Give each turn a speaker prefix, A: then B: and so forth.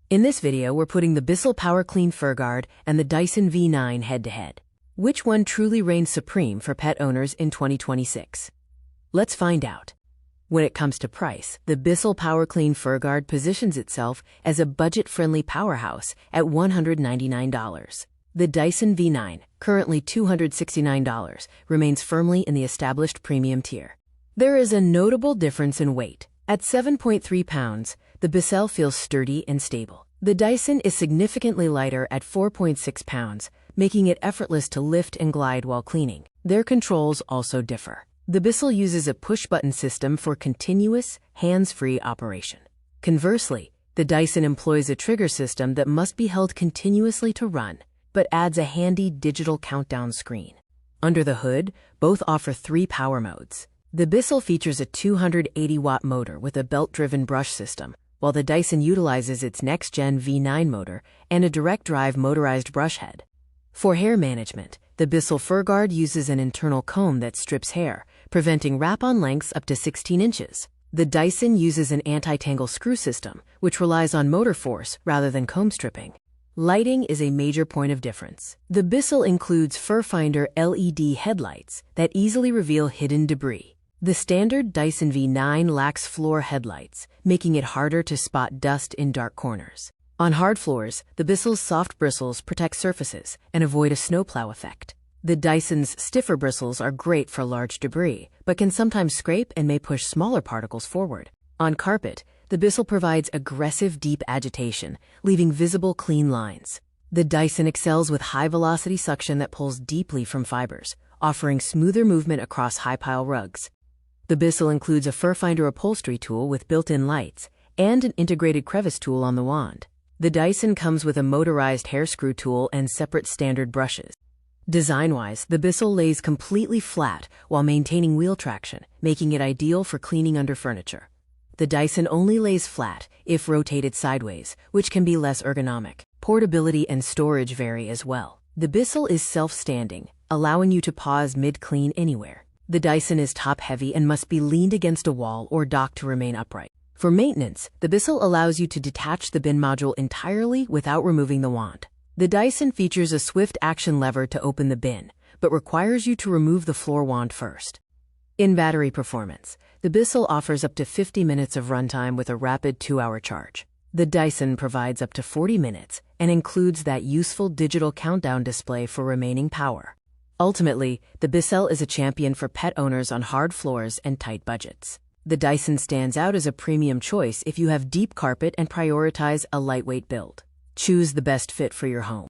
A: In this video, we're putting the Bissell PowerClean FurGuard and the Dyson V9 head-to-head. Which one truly reigns supreme for pet owners in 2026? Let's find out. When it comes to price, the Bissell PowerClean FurGuard positions itself as a budget-friendly powerhouse at $199. The Dyson V9, currently $269, remains firmly in the established premium tier. There is a notable difference in weight. At 7.3 pounds, the Bissell feels sturdy and stable. The Dyson is significantly lighter at 4.6 pounds, making it effortless to lift and glide while cleaning. Their controls also differ. The Bissell uses a push-button system for continuous, hands-free operation. Conversely, the Dyson employs a trigger system that must be held continuously to run, but adds a handy digital countdown screen. Under the hood, both offer 3 power modes. The Bissell features a 280-watt motor with a belt-driven brush system, while the Dyson utilizes its next-gen V9 motor and a direct-drive motorized brush head. For hair management, the Bissell FurGuard uses an internal comb that strips hair, preventing wrap-on lengths up to 16 inches. The Dyson uses an anti-tangle screw system, which relies on motor force rather than comb stripping. Lighting is a major point of difference. The Bissell includes FurFinder LED Headlights that easily reveal hidden debris. The standard Dyson V9 lacks floor headlights, making it harder to spot dust in dark corners. On hard floors, the Bissell's soft bristles protect surfaces and avoid a snowplow effect. The Dyson's stiffer bristles are great for large debris, but can sometimes scrape and may push smaller particles forward. On carpet, the Bissell provides aggressive deep agitation, leaving visible clean lines. The Dyson excels with high-velocity suction that pulls deeply from fibers, offering smoother movement across high-pile rugs. The Bissell includes a FurFinder upholstery tool with built-in lights and an integrated crevice tool on the wand. The Dyson comes with a motorized hair screw tool and separate standard brushes. Design-wise, the Bissell lays completely flat while maintaining wheel traction, making it ideal for cleaning under furniture. The Dyson only lays flat if rotated sideways, which can be less ergonomic. Portability and storage vary as well. The Bissell is self-standing, allowing you to pause mid-clean anywhere. The Dyson is top-heavy and must be leaned against a wall or docked to remain upright. For maintenance, the Bissell allows you to detach the bin module entirely without removing the wand. The Dyson features a swift action lever to open the bin, but requires you to remove the floor wand first. In battery performance, the Bissell offers up to 50 minutes of runtime with a rapid 2-hour charge. The Dyson provides up to 40 minutes and includes that useful digital countdown display for remaining power. Ultimately, the Bissell is a champion for pet owners on hard floors and tight budgets. The Dyson stands out as a premium choice if you have deep carpet and prioritize a lightweight build. Choose the best fit for your home.